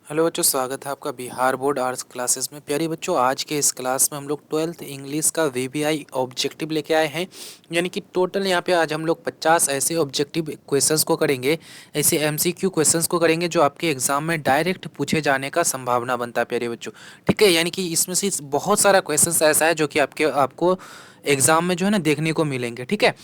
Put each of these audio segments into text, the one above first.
Hello बच्चों, स्वागत है आपका बिहार बोर्ड आर्ट्स क्लासेस में। प्यारे बच्चों, आज के इस क्लास में हम लोग 12th इंग्लिश का वीवीआई ऑब्जेक्टिव लेके आए हैं। यानी कि टोटल यहाँ पे आज हम लोग 50 ऐसे ऑब्जेक्टिव क्वेश्चंस को करेंगे, ऐसे एमसीक्यू क्वेश्चंस को करेंगे जो आपके एग्जाम में डायरेक्ट पूछे जाने का संभावना बनता है प्यारे बच्चों। ठीक है, यानी कि इसमें से बहुत सारा क्वेश्चन ऐसा है जो कि आपको एग्जाम में जो है ना देखने को मिलेंगे। ठीक है,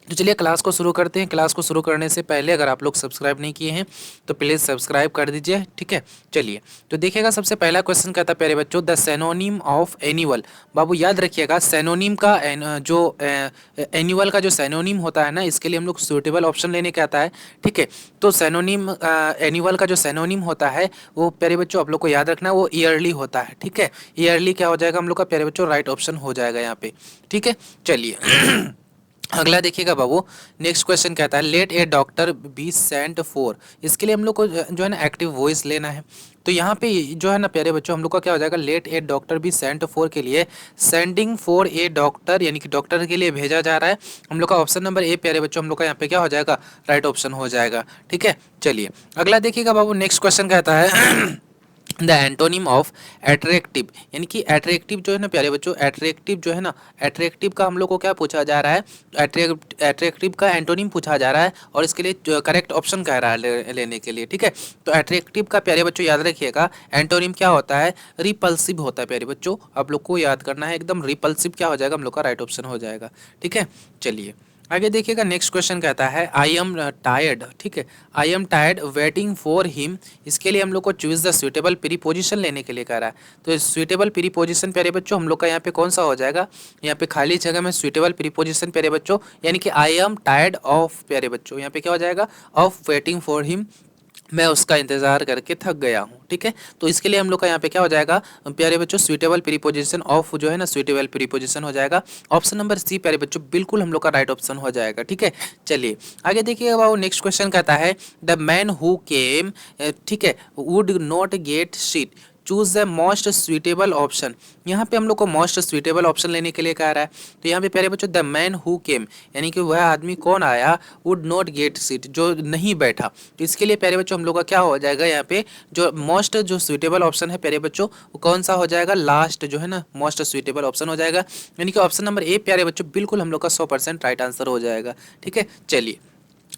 तो चलिए क्लास को शुरू करते हैं। क्लास को शुरू करने से पहले अगर आप लोग सब्सक्राइब नहीं किए हैं तो प्लीज़ सब्सक्राइब कर दीजिए। ठीक है, चलिए तो देखिएगा, सबसे पहला क्वेश्चन कहता है प्यारे बच्चों, द सेनोनिम ऑफ एनुअल। बाबू याद रखिएगा, सेनोनिम का जो एनुअल का जो सेनोनिम होता है ना, इसके लिए हम लोग सुटेबल ऑप्शन लेने के आता है। ठीक है, तो सेनोनिम एनुअल का जो सेनोनिम होता है वो प्यारे बच्चों आप लोग को याद रखना है, वो ईयरली होता है। ठीक है, ईयरली क्या हो जाएगा हम लोग का प्यारे बच्चों, राइट ऑप्शन हो जाएगा यहाँ पे। ठीक है, चलिए अगला देखिएगा बाबू, नेक्स्ट क्वेश्चन कहता है, let a doctor be sent for. इसके लिए हम लोग को जो है ना एक्टिव वॉइस लेना है। तो यहाँ पे जो है ना प्यारे बच्चों हम लोग का क्या हो जाएगा, let a doctor be sent for के लिए सेंडिंग फॉर ए डॉक्टर, यानी कि डॉक्टर के लिए भेजा जा रहा है। हम लोग का ऑप्शन नंबर ए प्यारे बच्चों हम लोग का यहाँ पे क्या हो जाएगा, राइट ऑप्शन हो जाएगा। ठीक है, चलिए अगला देखिएगा बाबू, नेक्स्ट क्वेश्चन कहता है द एंटोनिम ऑफ एट्रैक्टिव। यानी कि एट्रैक्टिव जो है ना प्यारे बच्चों, एट्रैक्टिव जो है ना, एट्रैक्टिव का हम लोग को क्या पूछा जा रहा है, एट्रैक्टिव का एंटोनिम पूछा जा रहा है और इसके लिए करेक्ट ऑप्शन कह रहा है लेने के लिए। ठीक है, तो एट्रैक्टिव का प्यारे बच्चों याद रखिएगा, एंटोनिम क्या होता है, रिपल्सिव होता है प्यारे बच्चों। आप लोग को याद करना है, एकदम रिपल्सिव क्या हो जाएगा हम लोग का, राइट ऑप्शन हो जाएगा। ठीक है, चलिए आगे देखिएगा, नेक्स्ट क्वेश्चन कहता है, आई एम टायर्ड। ठीक है, I am tired waiting for him. इसके लिए हम लोग को चूज द सुटेबल प्रीपोजिशन लेने के लिए कह रहा है। तो सुटेबल प्रीपोजिशन प्यारे बच्चों हम लोग का यहाँ पे कौन सा हो जाएगा, यहाँ पे खाली जगह में सुटेबल प्रीपोजिशन प्यारे बच्चों, यानी कि आई एम टायर्ड ऑफ प्यारे बच्चों, यहाँ पे क्या हो जाएगा, ऑफ वेटिंग फॉर हिम, मैं उसका इंतजार करके थक गया हूँ। ठीक है, तो इसके लिए हम लोग का यहाँ पे क्या हो जाएगा प्यारे बच्चों, सुइटेबल प्रीपोजिशन ऑफ जो है ना, सुइटेबल प्रीपोजिशन हो जाएगा। ऑप्शन नंबर सी प्यारे बच्चों बिल्कुल हम लोग का राइट ऑप्शन हो जाएगा। ठीक है, चलिए आगे देखिएगा बाबू, नेक्स्ट क्वेश्चन कहता है, द मैन हु केम, ठीक है, would not gate seat, choose the most suitable option. यहाँ पे हम लोग को मोस्ट सुइटेबल ऑप्शन लेने के लिए कह रहा है। तो यहाँ पे प्यारे बच्चों, द मैन हु केम, यानी कि वह आदमी कौन आया, वुड नॉट गेट सीट, जो नहीं बैठा। तो इसके लिए प्यारे बच्चों हम लोग का क्या हो जाएगा, यहाँ पे जो मोस्ट जो सुइटेबल ऑप्शन है प्यारे बच्चों, वो कौन सा हो जाएगा, लास्ट जो है ना, मोस्ट सुइटेबल ऑप्शन हो जाएगा। यानी कि ऑप्शन नंबर ए प्यारे बच्चों बिल्कुल हम लोग का 100% राइट आंसर हो जाएगा। ठीक है, चलिए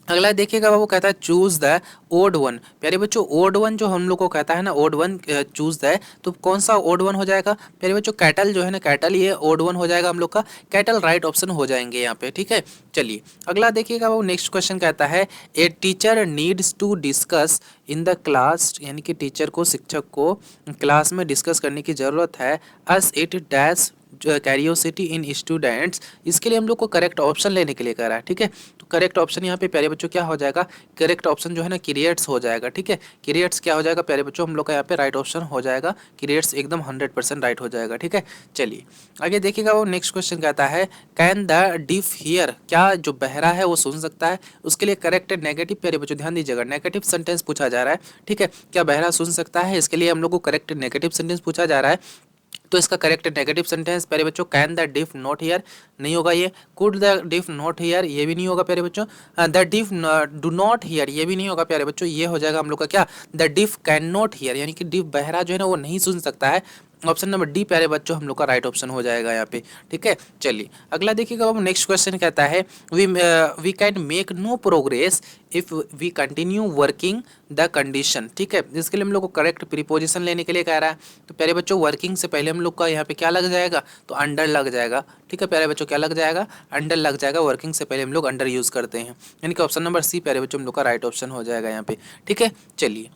अगला देखिएगा, वो कहता है चूज द ओड वन। प्यारे बच्चों ओड वन जो हम लोग को कहता है ना, ओड वन चूज द, तो कौन सा ओड वन हो जाएगा प्यारे बच्चों, कैटल जो है ना, कैटल, ये ओड वन हो जाएगा हम लोग का, कैटल राइट ऑप्शन हो जाएंगे यहाँ पे। ठीक है, चलिए अगला देखिएगा, वो नेक्स्ट क्वेश्चन कहता है, a teacher needs to discuss in the class, यानी कि टीचर को, शिक्षक को क्लास में डिस्कस करने की ज़रूरत है, as it dash curiosity in students. इसके लिए हम लोग को करेक्ट ऑप्शन लेने के लिए कह रहा है। ठीक है, तो करेक्ट ऑप्शन यहाँ पे प्यारे बच्चों क्या हो जाएगा, करेक्ट ऑप्शन जो है ना, क्रिएट्स हो जाएगा। ठीक है, क्रिएट्स क्या हो जाएगा प्यारे बच्चों, हम लोग का यहाँ पे राइट ऑप्शन हो जाएगा, क्रिएट्स एकदम 100% राइट हो जाएगा। ठीक है, चलिए आगे देखिएगा, वो नेक्स्ट क्वेश्चन कहता है, कैन द डिफ हियर, क्या जो बहरा है वो सुन सकता है। उसके लिए करेक्ट नेगेटिव प्यारे बच्चों ध्यान दीजिएगा, नेगेटिव सेंटेंस पूछा जा रहा है। ठीक है, क्या बहरा सुन सकता है, इसके लिए हम लोग को करेक्ट नेगेटिव सेंटेंस पूछा जा रहा है। तो इसका करेक्ट नेगेटिव सेंटेंस प्यारे बच्चों, can the diff not here नहीं होगा, ये could the diff not here ये भी नहीं होगा प्यारे बच्चों, the diff do not here ये भी नहीं होगा प्यारे बच्चों, ये हो जाएगा हम लोग का क्या, the diff can not here, यानी कि डिफ बहरा जो है ना वो नहीं सुन सकता है। ऑप्शन नंबर डी प्यारे बच्चों हम लोग का राइट ऑप्शन हो जाएगा यहाँ पे। ठीक है, चलिए अगला देखिएगा, अब नेक्स्ट क्वेश्चन कहता है, we can make no progress if we continue working the condition. ठीक है, इसके लिए हम लोग को करेक्ट प्रीपोजिशन लेने के लिए कह रहा है। तो प्यारे बच्चों वर्किंग से पहले हम लोग का यहाँ पे क्या लग जाएगा, तो अंडर लग जाएगा। ठीक है प्यारे बच्चों, क्या लग जाएगा, अंडर लग जाएगा, वर्किंग से पहले हम लोग अंडर यूज़ करते हैं, यानी कि ऑप्शन नंबर सी प्यारे बच्चों हम लोग का राइट ऑप्शन हो जाएगा यहाँ पे। ठीक है, चलिए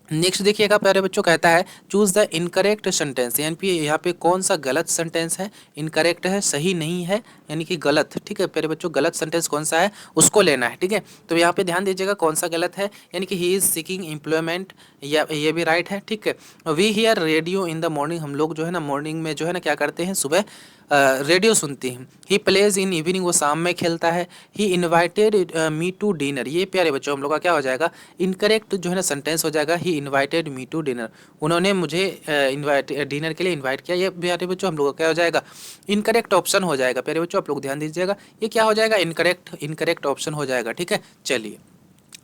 नेक्स्ट देखिएगा, प्यारे बच्चों कहता है, चूज द इनकरेक्ट सेंटेंस, यानी कि यहाँ पे कौन सा गलत सेंटेंस है, इनकरेक्ट है, सही नहीं है, यानी कि गलत। ठीक है प्यारे बच्चों, गलत सेंटेंस कौन सा है उसको लेना है। ठीक है, तो यहाँ पे ध्यान दीजिएगा कौन सा गलत है, यानी कि ही इज सीकिंग एम्प्लॉयमेंट, या ये भी राइट है। ठीक है, we hear radio in the morning, हम लोग जो है ना मॉर्निंग में जो है ना क्या करते हैं, सुबह रेडियो सुनते हैं। ही प्लेज इन इवनिंग, वो शाम में खेलता है। He invited me to dinner, ये प्यारे बच्चों हम लोग का क्या हो जाएगा, इनकरेक्ट जो है ना सेंटेंस हो जाएगा, he invited me to dinner, उन्होंने मुझे इन्वाइट डिनर के लिए इन्वाइट किया, ये प्यारे बच्चों हम लोग का क्या हो जाएगा, इनकरेक्ट ऑप्शन हो जाएगा। प्यारे बच्चों आप लोग ध्यान दीजिएगा, ये क्या हो जाएगा, इनकरेक्ट ऑप्शन हो जाएगा। ठीक है, चलिए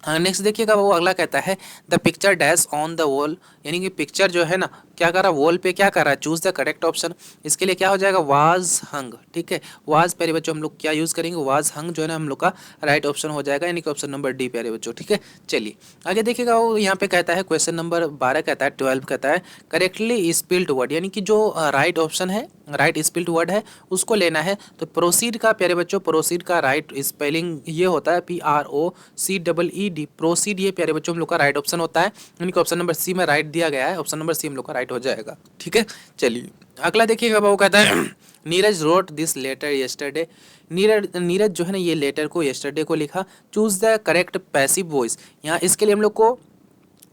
हाँ, नेक्स्ट देखिएगा वो अगला कहता है the picture dash on the wall, यानी कि पिक्चर जो है ना क्या कर रहा है, वॉल पे क्या कर रहा है, चूज द करेक्ट ऑप्शन। इसके लिए क्या हो जाएगा, वाज हंग। ठीक है, वाज प्यारे बच्चों हम लोग क्या यूज करेंगे, वाज हंग जो है ना हम लोग का राइट ऑप्शन हो जाएगा, यानी कि ऑप्शन नंबर डी प्यारे बच्चों। ठीक है, चलिए आगे देखिएगा वो यहाँ पे कहता है क्वेश्चन नंबर 12 कहता है 12 कहता है करेक्टली स्पेल्ड वर्ड, यानी कि जो राइट ऑप्शन है, राइट स्पेल्ड वर्ड है उसको लेना है। तो प्रोसीड का प्यारे बच्चों, प्रोसीड का राइट स्पेलिंग ये होता है PROCEED, प्रोसीड। ये प्यारे बच्चों हम लोग का राइट ऑप्शन होता है, यानी कि ऑप्शन नंबर सी में राइट दिया गया है, ऑप्शन नंबर सी हम लोग का राइट हो जाएगा। ठीक है, चलिए अगला देखिएगा वो कहता है Neeraj wrote this letter yesterday, Neeraj जो है ना ये लेटर को येस्टरडे को लिखा। Choose the correct passive voice, यहाँ इसके लिए हम लोग को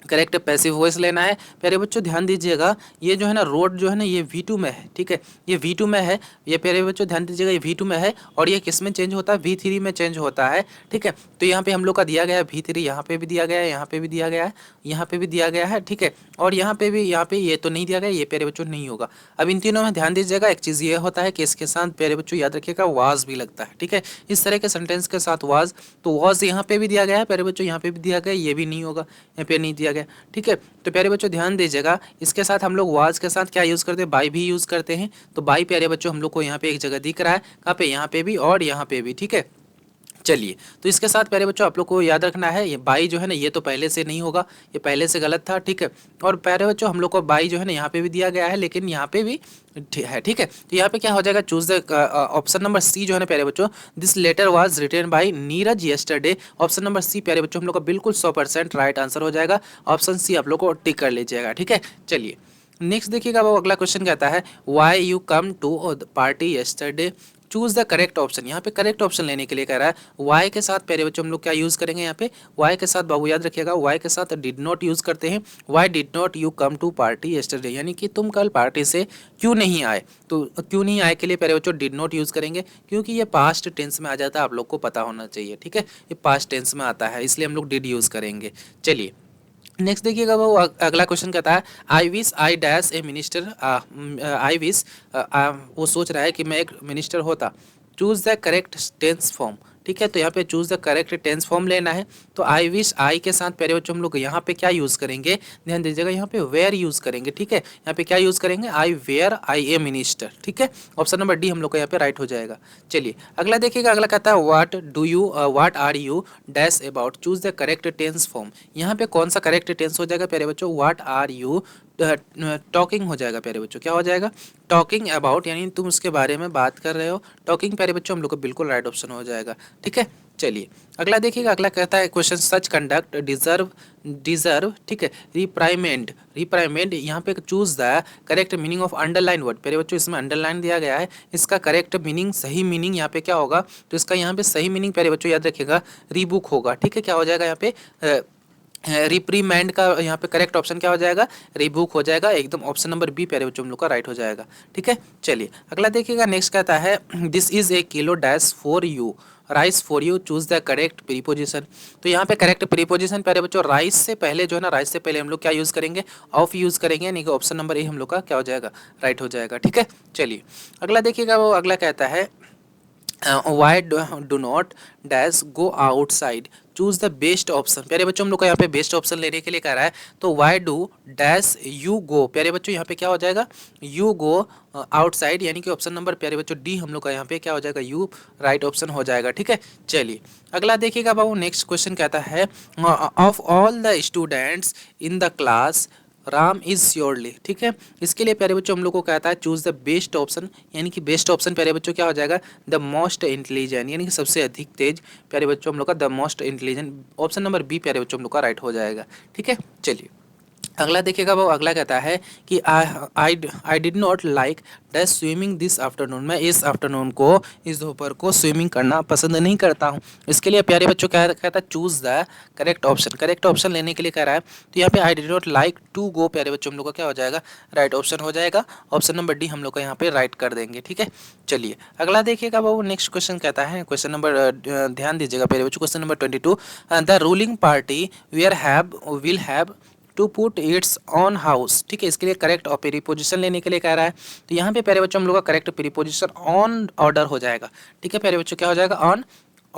करेक्ट पैसिव वॉइस लेना है। प्यारे बच्चों ध्यान दीजिएगा, ये जो है ना रोड जो है ना ये V2 में है। ठीक है, ये V2 में है, ये प्यारे बच्चों ध्यान दीजिएगा ये V2 में है, और ये किस में चेंज होता है, V3 में चेंज होता है। ठीक है, तो यहाँ पे हम लोग का दिया गया है V3, यहाँ पे भी दिया गया है, यहाँ पे भी दिया गया है, यहाँ पे भी दिया गया है। ठीक है, और यहाँ पे भी, यहाँ पे ये तो नहीं दिया गया, ये प्यारे बच्चों नहीं होगा। अब इन तीनों में ध्यान दीजिएगा, एक चीज़ ये होता है कि इसके साथ प्यारे बच्चों याद रखिएगा वाज भी लगता है। ठीक है, इस तरह के सेंटेंस के साथ वाज, तो वाज यहाँ पे भी दिया गया है प्यारे बच्चों, यहाँ पे भी दिया गया है, ये भी नहीं होगा, यहाँ पे नहीं दिया गया। ठीक है, तो प्यारे बच्चों ध्यान दीजिएगा, इसके साथ हम लोग वाज के साथ क्या यूज़ करते हैं, बाई भी यूज़ करते हैं। तो बाई प्यारे बच्चों हम लोग को यहाँ पे एक जगह दिख रहा है, कहाँ पे, यहाँ पे भी और यहाँ पे भी। ठीक है, चलिए तो इसके साथ प्यारे बच्चों आप लोग को याद रखना है, ये बाई जो है ना ये तो पहले से नहीं होगा, ये पहले से गलत था। ठीक है, और प्यारे बच्चों हम लोग को बाई जो है ना यहाँ पे भी दिया गया है, लेकिन यहाँ पे भी है। ठीक है, तो यहाँ पे क्या हो जाएगा, choose the option number C जो है ना प्यारे बच्चों, this letter was written by Neeraj yesterday, option number C प्यारे बच्चों हम लोग का बिल्कुल 100% राइट आंसर हो जाएगा। ऑप्शन सी आप लोग को टिक कर लीजिएगा। ठीक है, चलिए नेक्स्ट देखिएगा वो अगला क्वेश्चन कहता है why you come to party yesterday, choose the correct option. यहाँ पे करेक्ट ऑप्शन लेने के लिए कह रहा है वाई के साथ प्यारे बच्चों हम लोग क्या यूज करेंगे, यहाँ पे वाई के साथ बाबू याद रखिएगा, वाई के साथ डिड नॉट यूज करते हैं। Why did not you come to party yesterday, यानी कि तुम कल पार्टी से क्यों नहीं आए। तो क्यों नहीं आए के लिए प्यारे बच्चों डिड नॉट यूज करेंगे, क्योंकि ये पास्ट टेंस में आ जाता है, आप लोग को पता होना चाहिए। ठीक है, ये पास्ट टेंस में आता है, इसलिए हम लोग डिड यूज करेंगे। चलिए नेक्स्ट देखिएगा वो अगला क्वेश्चन कहता है I wish I dash a minister, I wish वो सोच रहा है कि मैं एक मिनिस्टर होता। Choose the correct tense form. ठीक है, तो यहाँ पे choose the correct tense form लेना है। तो आई विश आई के साथ प्यारे बच्चों हम लोग यहाँ पे क्या यूज़ करेंगे, ध्यान दीजिएगा, यहाँ पे वेयर यूज़ करेंगे। ठीक है, यहाँ पे क्या यूज़ करेंगे, आई वेयर आई ए मिनिस्टर। ठीक है, ऑप्शन नंबर डी हम लोग का यहाँ पे राइट हो जाएगा। चलिए अगला देखिएगा, अगला कहता है what are you dash about, choose the correct tense form. यहाँ पे कौन सा करेक्ट टेंस हो जाएगा प्यारे बच्चों, व्हाट आर यू टॉकिंग हो जाएगा प्यारे बच्चों, क्या हो जाएगा, टॉकिंग अबाउट, यानी तुम उसके बारे में बात कर रहे हो। टॉकिंग प्यारे बच्चों हम लोग को बिल्कुल राइट ऑप्शन हो जाएगा। ठीक है, चलिए अगला देखिएगा, अगला कहता है क्वेश्चन सच कंडक्ट डिजर्व। ठीक है, रिप्राइमेंट यहाँ पे choose the correct meaning of underline word. प्यारे बच्चों इसमें अंडरलाइन दिया गया है, इसका करेक्ट मीनिंग, सही मीनिंग यहाँ पे क्या होगा, तो इसका यहाँ पे सही मीनिंग प्यारे बच्चों याद रखिएगा रीबुक होगा। ठीक है, क्या हो जाएगा यहाँ पे रिप्रीमेंड का यहाँ पे करेक्ट ऑप्शन क्या हो जाएगा, रिबुक हो जाएगा, एकदम ऑप्शन नंबर बी प्यारे बच्चों हम लोग का राइट हो जाएगा। ठीक है, चलिए अगला देखिएगा, नेक्स्ट कहता है this is a kilo dash for you, rice for you, choose the correct preposition. तो यहाँ पे करेक्ट प्रीपोजिशन प्यारे बच्चों राइस से पहले जो है ना, राइस से पहले हम लोग क्या यूज़ करेंगे, ऑफ यूज़ करेंगे, यानी कि ऑप्शन नंबर ए हम लोग का क्या हो जाएगा, राइट हो जाएगा। ठीक है, चलिए अगला देखिएगा, वो अगला कहता है why do not dash go outside, choose the best option. प्यारे बच्चों हम लोग को यहाँ पे बेस्ट ऑप्शन लेने के लिए कह रहा है, तो why do dash you go, प्यारे बच्चों यहाँ पे क्या हो जाएगा, यू गो आउटसाइड, यानी कि ऑप्शन नंबर प्यारे बच्चों डी हम लोग का यहाँ पे क्या हो जाएगा, यू राइट ऑप्शन हो जाएगा। ठीक है, चलिए अगला देखिएगा बाबू, नेक्स्ट क्वेश्चन कहता है of all the students in the class Ram is surely. ठीक है, इसके लिए प्यारे बच्चों हम लोग को कहता है चूज द बेस्ट ऑप्शन, यानी कि बेस्ट ऑप्शन प्यारे बच्चों क्या हो जाएगा, द मोस्ट इंटेलिजेंट, यानी कि सबसे अधिक तेज। प्यारे बच्चों हम लोग का the most intelligent, option number B प्यारे बच्चों हम लोग का राइट हो जाएगा। ठीक है, चलिए अगला देखिएगा, वो अगला कहता है कि आई did not like the swimming this afternoon, मैं इस आफ्टरनून को, इस दोपहर को स्विमिंग करना पसंद नहीं करता हूँ। इसके लिए प्यारे बच्चों क्या कहता है, choose the correct option. Correct option लेने के लिए कह रहा है, तो यहाँ पे I did not like to go प्यारे बच्चों हम लोग का क्या हो जाएगा, राइट ऑप्शन हो जाएगा। ऑप्शन नंबर डी हम लोग का यहाँ पे राइट कर देंगे। ठीक है, चलिए अगला देखिएगा, वो नेक्स्ट क्वेश्चन कहता है, क्वेश्चन नंबर ध्यान दीजिएगा प्यारे बच्चों, question number 22 the ruling party will have to put its on house. ठीक है, इसके लिए करेक्ट प्रीपोजिशन लेने के लिए कह रहा है, तो यहाँ पे प्यारे बच्चों हम लोग का करेक्ट प्रीपोजिशन ऑन ऑर्डर हो जाएगा। ठीक है प्यारे बच्चों, क्या हो जाएगा, ऑन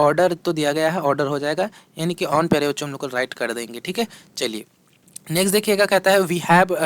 ऑर्डर तो दिया गया है, ऑर्डर हो जाएगा, यानी कि ऑन प्यारे बच्चों हम लोग को राइट कर देंगे। ठीक है, चलिए नेक्स्ट देखिएगा, कहता है we have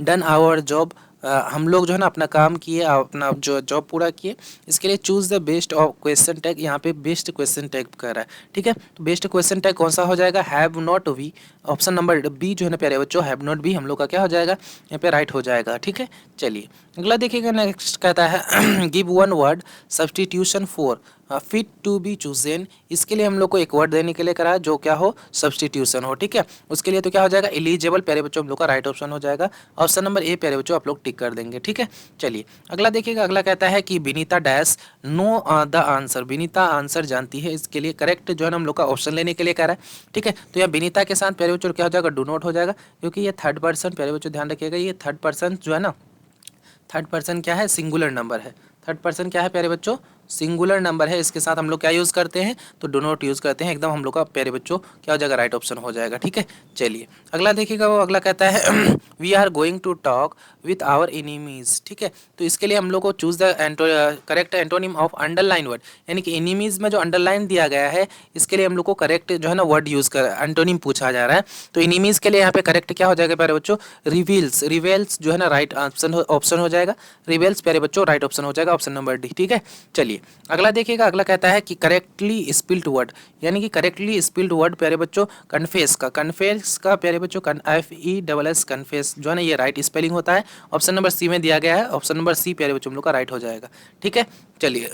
done our job, हम लोग जो है ना अपना काम किए, अपना जो जॉब पूरा किए। इसके लिए choose the best of question tag, यहाँ पे बेस्ट क्वेश्चन टैग कर रहा है। ठीक है, तो बेस्ट क्वेश्चन टैग कौन सा हो जाएगा, have not we, option number B जो है ना प्यारे बच्चों, हैव नॉट बी हम लोग का क्या हो जाएगा, यहाँ पे राइट हो जाएगा। ठीक है, चलिए अगला देखिएगा, नेक्स्ट कहता है give one word substitution for fit to be chosen, इसके लिए हम लोग को एक वर्ड देने के लिए करा जो क्या हो, सब्सटीट्यूशन हो। ठीक है, उसके लिए तो क्या हो जाएगा, एलिजिबल प्यारे बच्चों हम लोग का राइट ऑप्शन हो जाएगा, ऑप्शन नंबर ए प्यारे बच्चों आप लोग टिक कर देंगे। ठीक है, चलिए अगला देखिएगा, अगला कहता है कि Vinita dash know the answer, Vinita answer जानती है, इसके लिए करेक्ट जो है ना हम लोग का ऑप्शन लेने के लिए कह रहा है। ठीक है, तो यहाँ विनीता के साथ प्यारे बच्चों क्या हो जाएगा, डू नॉट हो जाएगा, क्योंकि ये थर्ड पर्सन प्यारे बच्चों ध्यान रखिएगा, ये थर्ड पर्सन जो है ना, थर्ड पर्सन क्या है, सिंगुलर नंबर है। थर्ड पर्सन क्या है प्यारे बच्चों, सिंगुलर नंबर है, इसके साथ हम लोग क्या यूज़ करते हैं, तो डो नॉट यूज़ करते हैं, एकदम हम लोग का प्यारे बच्चों क्या हो जाएगा, राइट ऑप्शन हो जाएगा। ठीक है, चलिए अगला देखिएगा, वो अगला कहता है we are going to talk with our enemies. ठीक है, तो इसके लिए हम लोग को choose the correct antonym of underline word, यानी कि एनिमीज़ में जो अंडरलाइन दिया गया है, इसके लिए हम लोग को करेक्ट जो है ना वर्ड यूज़ कर, एंटोनिम पूछा जा रहा है। तो एनिमीज़ के लिए यहाँ पे करेक्ट क्या हो जाएगा प्यारे बच्चों, रिवील्स, रिवेल्स जो है ना राइट ऑप्शन हो जाएगा, रिवेल्स प्यारे बच्चों राइट ऑप्शन हो जाएगा, ऑप्शन नंबर डी। ठीक है, चलिए अगला देखिएगा, अगला कहता है कि करेक्टली स्पेल्ड वर्ड, यानी कि करेक्टली स्पेल्ड वर्ड प्यारे बच्चों कन्फेस का, कन्फेस का प्यारे बच्चों FESS कन्फेस जो है ना ये राइट स्पेलिंग होता है, ऑप्शन नंबर सी में दिया गया है, ऑप्शन नंबर सी प्यारे बच्चों हम लोग का राइट हो जाएगा। ठीक है, चलिए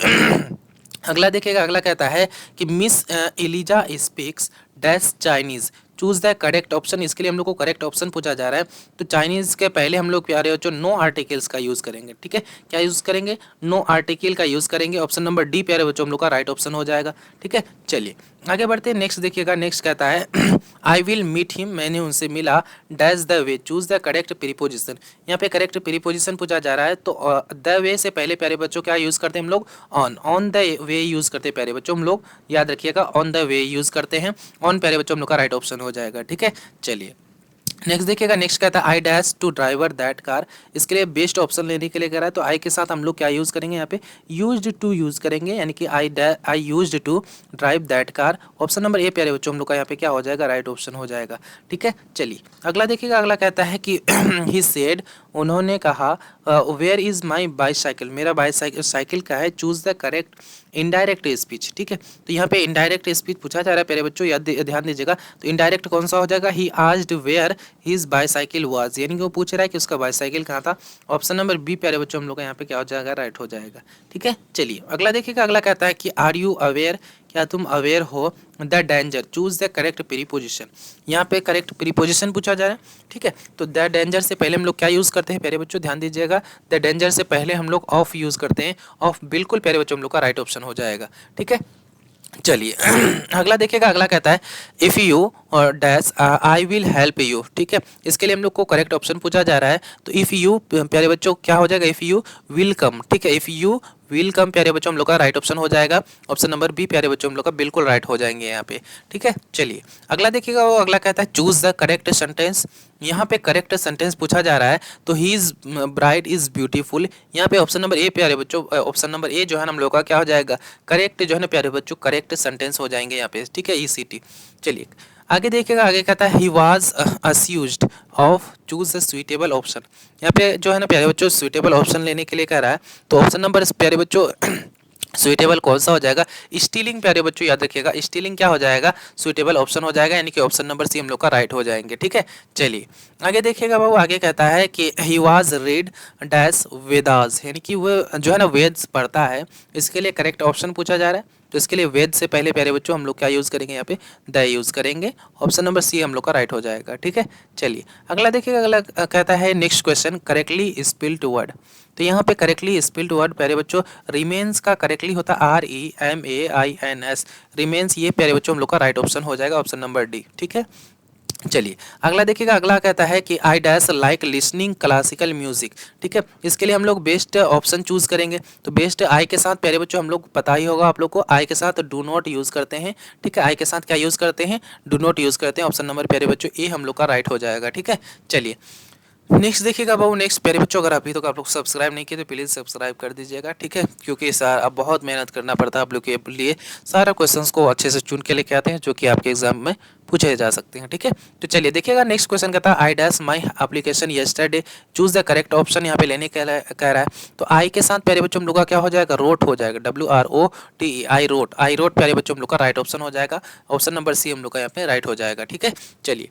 अगला देखिएगा, अगला कहता है कि Miss Eliza speaks dash Chinese, choose the correct option, इसके लिए हम लोग को करेक्ट ऑप्शन पूछा जा रहा है। तो चाइनीज़ के पहले हम लोग प्यारे बच्चों नो आर्टिकल्स का यूज़ करेंगे। ठीक है, क्या यूज़ करेंगे, नो आर्टिकल का यूज़ करेंगे, ऑप्शन नंबर डी प्यारे बच्चों हम लोग का राइट ऑप्शन हो जाएगा। ठीक है, चलिए आगे बढ़ते हैं, नेक्स्ट देखिएगा, नेक्स्ट कहता है आई विल मीट हिम, मैंने उनसे मिला, dash the way, choose the correct preposition, यहाँ पे करेक्ट प्रीपोजिशन पूछा जा रहा है। तो द वे से पहले प्यारे बच्चों क्या यूज़ करते हैं हम लोग, ऑन द वे यूज़ करते हैं प्यारे बच्चों हम लोग, याद रखिएगा ऑन द वे यूज़ करते हैं, ऑन प्यारे बच्चों हम लोग का राइट ऑप्शन हो जाएगा। ठीक है, चलिए नेक्स्ट देखिएगा, नेक्स्ट कहता है I dash to driver that car, इसके लिए बेस्ट ऑप्शन लेने के लिए कह रहा है। तो आई के साथ हम लोग क्या यूज़ करेंगे, यहाँ पे यूज्ड टू यूज़ करेंगे, यानी कि I used to drive that car, option number A प्यारे बच्चों हम लोग का यहाँ पे क्या हो जाएगा, राइट ऑप्शन हो जाएगा। ठीक है, चलिए अगला देखिएगा, अगला कहता है कि ही सेड, उन्होंने कहा, वेयर इज़ माई बाईसाइकिल, मेरा बाईसाइकिल का है, choose the correct indirect speech. ठीक है, तो यहाँ पे इनडायरेक्ट स्पीच पूछा जा रहा है प्यारे बच्चों, ध्यान दीजिएगा। तो इनडायरेक्ट कौन सा हो जाएगा, he asked where his bicycle was, यानी कि वो पूछ रहा है कि उसका बाईसाइकिल कहाँ था, ऑप्शन नंबर बी प्यारे बच्चों हम लोग का यहाँ पे क्या हो जाएगा, राइट हो जाएगा। ठीक है, चलिए अगला देखिएगा, अगला कहता है कि आर यू अवेयर, क्या तुम अवेयर हो, the danger, choose the correct preposition, यहाँ पे करेक्ट प्रीपोजिशन पूछा जा रहा है। ठीक है, तो द डेंजर से पहले हम लोग क्या यूज़ करते हैं प्यारे बच्चों, ध्यान दीजिएगा, द डेंजर से पहले हम लोग ऑफ यूज़ करते हैं, ऑफ बिल्कुल प्यारे बच्चों हम लोग का राइट ऑप्शन हो जाएगा। ठीक है, चलिए अगला देखिएगा, अगला कहता है इफ़ यू और dash I will help you. ठीक है, इसके लिए हम लोग को करेक्ट ऑप्शन पूछा जा रहा है। तो इफ़ यू प्यारे बच्चों क्या हो जाएगा, इफ़ यू विल कम। ठीक है, इफ़ यू विल कम प्यारे बच्चों हम लोग का राइट ऑप्शन हो जाएगा, ऑप्शन नंबर बी प्यारे बच्चों हम लोग का बिल्कुल राइट हो जाएंगे यहाँ पे। ठीक है, चलिए अगला देखिएगा, वो अगला कहता है चूज द करेक्ट सेंटेंस, यहाँ पे करेक्ट सेंटेंस पूछा जा रहा है। तो he is bright is beautiful, यहाँ पे ऑप्शन नंबर ए प्यारे बच्चों, ऑप्शन नंबर ए जो है ना हम लोग का क्या हो जाएगा, करेक्ट जो है ना प्यारे बच्चों, करेक्ट सेंटेंस हो जाएंगे यहाँ पे। ठीक है, ECT। चलिए आगे देखिएगा, आगे कहता है he was accused of, choose the suitable option, यहाँ पे जो है ना प्यारे बच्चों सुइटेबल ऑप्शन लेने के लिए कह रहा है। तो ऑप्शन नंबर प्यारे बच्चों सुइटेबल कौन सा हो जाएगा, स्टीलिंग प्यारे बच्चों याद रखिएगा, स्टीलिंग क्या हो जाएगा, सुइटेबल ऑप्शन हो जाएगा, यानी कि ऑप्शन नंबर सी हम लोग का राइट हो जाएंगे। ठीक है, चलिए आगे देखिएगा बाबू, आगे कहता है कि he was read dash Vedas, यानी कि वो जो है ना वेद पढ़ता है, इसके लिए करेक्ट ऑप्शन पूछा जा रहा है। तो इसके लिए वेद से पहले प्यारे बच्चों हम लोग क्या यूज़ करेंगे, यहाँ पे द यूज़ करेंगे, ऑप्शन नंबर सी हम लोग का राइट हो जाएगा। ठीक है, चलिए अगला देखिएगा, अगला कहता है next question correctly spelled word. तो यहाँ पे करेक्टली स्पेल्ड वर्ड प्यारे बच्चों रिमेन्स का करेक्टली होता है REMAINS, रिमेन्स, ये प्यारे बच्चों हम लोग का राइट ऑप्शन हो जाएगा, ऑप्शन नंबर डी। ठीक है, चलिए अगला देखिएगा, अगला कहता है कि I dash like listening classical music. ठीक है, इसके लिए हम लोग बेस्ट ऑप्शन चूज करेंगे। तो बेस्ट आई के साथ प्यारे बच्चों हम लोग पता ही होगा आप लोग को, आई के साथ डू नॉट यूज़ करते हैं। ठीक है, आई के साथ क्या यूज़ करते हैं, डू नॉट यूज़ करते हैं, ऑप्शन नंबर प्यारे बच्चों ए हम लोग का राइट हो जाएगा। ठीक है, चलिए नेक्स्ट देखिएगा बाबू, नेक्स्ट प्यारे बच्चों, अगर अभी तक आप लोग सब्सक्राइब नहीं किए तो प्लीज़ सब्सक्राइब कर दीजिएगा, ठीक है, क्योंकि अब बहुत मेहनत करना पड़ता है आप लोग के लिए। सारा क्वेश्चंस को अच्छे से चुन के लेके आते हैं जो कि आपके एग्जाम में पूछे जा सकते हैं, ठीक है। तो चलिए देखिएगा, नेक्स्ट क्वेश्चन कहता है I dash my application yesterday, choose the correct option यहाँ पे लेने कह रहा है। तो आई के साथ प्यारे बच्चों हम लोग का क्या हो जाएगा, रोट हो जाएगा, WROTE, आई रोट प्यारे बच्चों हम लोग का राइट ऑप्शन हो जाएगा। ऑप्शन नंबर सी हम लोग का यहाँ पे राइट हो जाएगा, ठीक है। चलिए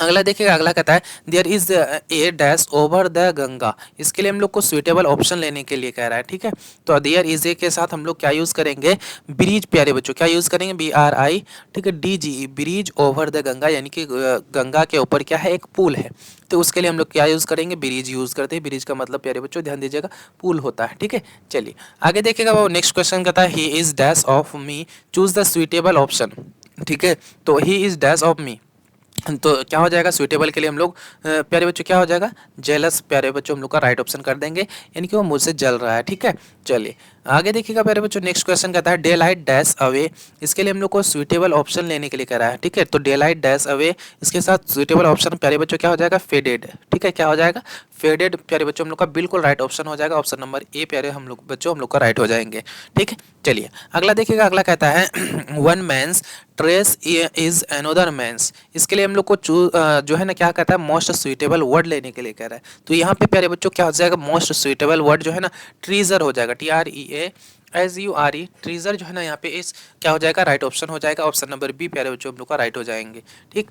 अगला देखिएगा, अगला कहता है there is a dash over the Ganga. इसके लिए हम लोग को सुइटेबल ऑप्शन लेने के लिए कह रहा है, ठीक है। तो देयर इज ए के साथ हम लोग क्या यूज़ करेंगे, ब्रिज प्यारे बच्चों, क्या यूज़ करेंगे, BRI, ठीक है, DGE, bridge over the Ganga, यानी कि गंगा के ऊपर क्या है, एक पुल है। तो उसके लिए हम लोग क्या यूज़ करेंगे, ब्रिज यूज़ करते हैं। ब्रिज का मतलब प्यारे बच्चों ध्यान दीजिएगा पुल होता है, ठीक है। चलिए आगे देखिएगा, वो नेक्स्ट क्वेश्चन कहता है he is dash of me, choose the suitable option, ठीक है। तो he is dash of me, तो क्या हो जाएगा, सुइटेबल के लिए हम लोग प्यारे बच्चों क्या हो जाएगा, जेलस प्यारे बच्चों हम लोग का राइट ऑप्शन कर देंगे, यानी कि वो मुझसे जल रहा है, ठीक है। चलिए आगे देखिएगा प्यारे बच्चों, नेक्स्ट क्वेश्चन कहता है डे लाइट डैश अवे। इसके लिए हम लोग को सुइटेबल ऑप्शन लेने के लिए कह रहा है, ठीक है। तो डे लाइट डैश अवे, इसके साथ सुइटेबल ऑप्शन प्यारे बच्चों क्या हो जाएगा, फेडेड, ठीक है, क्या हो जाएगा, फेडेड प्यारे बच्चों हम लोग का बिल्कुल राइट ऑप्शन हो जाएगा। ऑप्शन नंबर ए प्यारे हम लोग बच्चों हम लोग का राइट हो जाएंगे, ठीक है। चलिए अगला देखिएगा, अगला कहता है one man's trace is another man's. इसके लिए हम लोग को जो है ना क्या कहता है, मोस्ट सुइटेबल वर्ड लेने के लिए कह रहा है। तो यहाँ पे प्यारे बच्चों क्या हो जाएगा, मोस्ट सुइटेबल वर्ड जो है ना ट्रीजर हो जाएगा, TREASURE, ट्रीजर जो है ना यहाँ पे इस क्या हो जाएगा, राइट ऑप्शन हो जाएगा। ऑप्शन नंबर बी प्यारे बच्चों हम लोग का राइट हो जाएंगे, ठीक।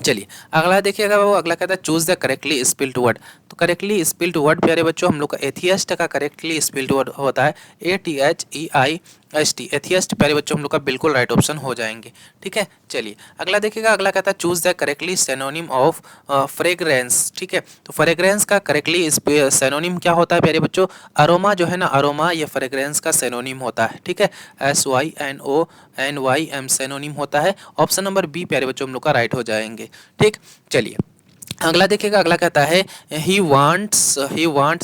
चलिए अगला देखिएगा, वो अगला कहता है choose the correctly spelled word. तो करेक्टली स्पेल्ड वर्ड प्यारे बच्चों हम लोग का एथियस्ट का करेक्टली स्पेल्ड वर्ड होता है ATHEIST, एथियस्ट प्यारे बच्चों हम लोग का बिल्कुल राइट ऑप्शन हो जाएंगे, ठीक है। चलिए अगला देखिएगा, अगला कहता है choose the correctly synonym of fragrance, ठीक है। तो फ्रेग्रेंस का करेक्टली सेनोनिम क्या होता है प्यारे बच्चों, अरोमा जो है ना, अरोमा ये फ्रेग्रेंस का सेनोनिम होता है, ठीक है। SYNONYM सेनोनिम होता है। ऑप्शन नंबर बी प्यारे बच्चों हम लोग का राइट हो जाएंगे, ठीक। चलिए अगला देखिएगा, अगला कहता है he wants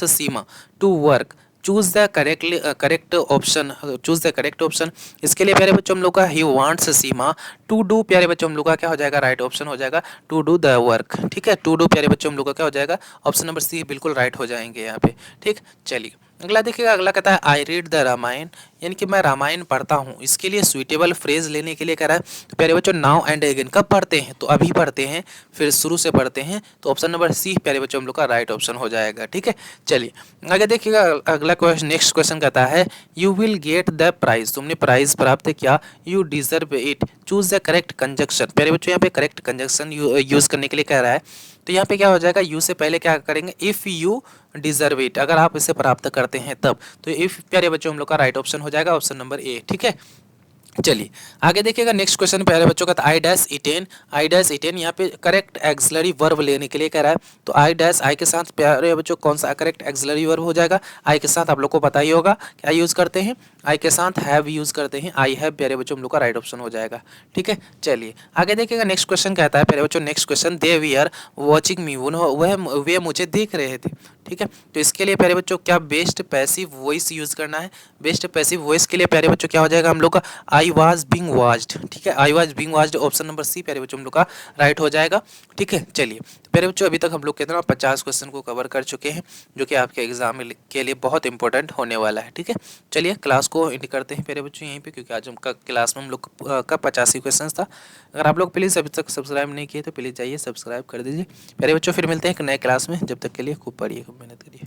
Seema to work, choose the correct option, choose the correct option. इसके लिए प्यारे बच्चों हम लोग का he wants Seema to do प्यारे बच्चों हम लोग का क्या हो जाएगा, राइट ऑप्शन हो जाएगा, टू डू द वर्क, ठीक है। टू डू प्यारे बच्चों हम लोग का क्या हो जाएगा, ऑप्शन नंबर सी बिल्कुल राइट हो जाएंगे यहाँ पे, ठीक। चलिए अगला देखिएगा, अगला कहता है आई रीड द रामायण, यानी कि मैं रामायण पढ़ता हूँ। इसके लिए सुइटेबल फ्रेज लेने के लिए कह रहा है। तो प्यारे बच्चों नाउ एंड अगेन कब पढ़ते हैं, तो अभी पढ़ते हैं, फिर शुरू से पढ़ते हैं। तो ऑप्शन नंबर सी प्यारे बच्चों हम लोग का राइट ऑप्शन हो जाएगा, ठीक है। चलिए आगे देखिएगा, अगला क्वेश्चन, नेक्स्ट क्वेश्चन कहता है you will get the prize, तुमने प्राइज प्राप्त किया, you deserve it, choose the correct conjunction. प्यारे बच्चों यहाँ पे करेक्ट कंजक्शन यूज करने के लिए कह रहा है। तो यहाँ पे क्या हो जाएगा, यू से पहले क्या करेंगे, इफ़ यू डिजर्व इट, अगर आप इसे प्राप्त करते हैं तब। तो इफ प्यारे बच्चों हम लोग का राइट ऑप्शन हो जाएगा, ऑप्शन नंबर ए, ठीक है। चलिए आगे देखिएगा, नेक्स्ट क्वेश्चन प्यारे बच्चों का आई डैश इटेन यहाँ पे करेक्ट एक्सिलरी वर्ब लेने के लिए कह रहा है। तो आई के साथ प्यारे बच्चों कौन सा करेक्ट एक्सिलरी वर्ब हो जाएगा, आई के साथ आप लोग को पता ही होगा क्या यूज़ करते हैं, आई के साथ हैव यूज़ करते हैं, आई हैव प्यारे बच्चों हम लोग का राइट ऑप्शन हो जाएगा, ठीक है। चलिए आगे देखिएगा, नेक्स्ट क्वेश्चन कहता है प्यारे बच्चों, next question they we are watching me, वे मुझे देख रहे थे, ठीक है। तो इसके लिए प्यारे बच्चों क्या बेस्ट पैसिव वॉइस यूज़ करना है। बेस्ट पैसिव वॉइस के लिए प्यारे बच्चों क्या हो जाएगा हम लोग का, आई वाज बीइंग वॉच्ड, ठीक है। I was being watched, option number C प्यारे बच्चों हम लोग का राइट हो जाएगा, ठीक है। चलिए प्यारे बच्चों अभी तक हम लोग कितना 50 क्वेश्चन को कवर कर चुके हैं, जो कि आपके एग्जाम के लिए बहुत इंपॉर्टेंट होने वाला है, ठीक है। चलिए क्लास को एंड करते हैं प्यारे बच्चों यहीं पे, क्योंकि आज हम क्लास में हम लोग का 85 क्वेश्चन था। अगर आप लोग प्लीज़ अभी तक सब्सक्राइब नहीं किए तो प्लीज़ जाइए सब्सक्राइब कर दीजिए प्यारे बच्चों। फिर मिलते हैं एक नए क्लास में, जब तक के लिए खूब पढ़िए, खूब मेहनत करिए।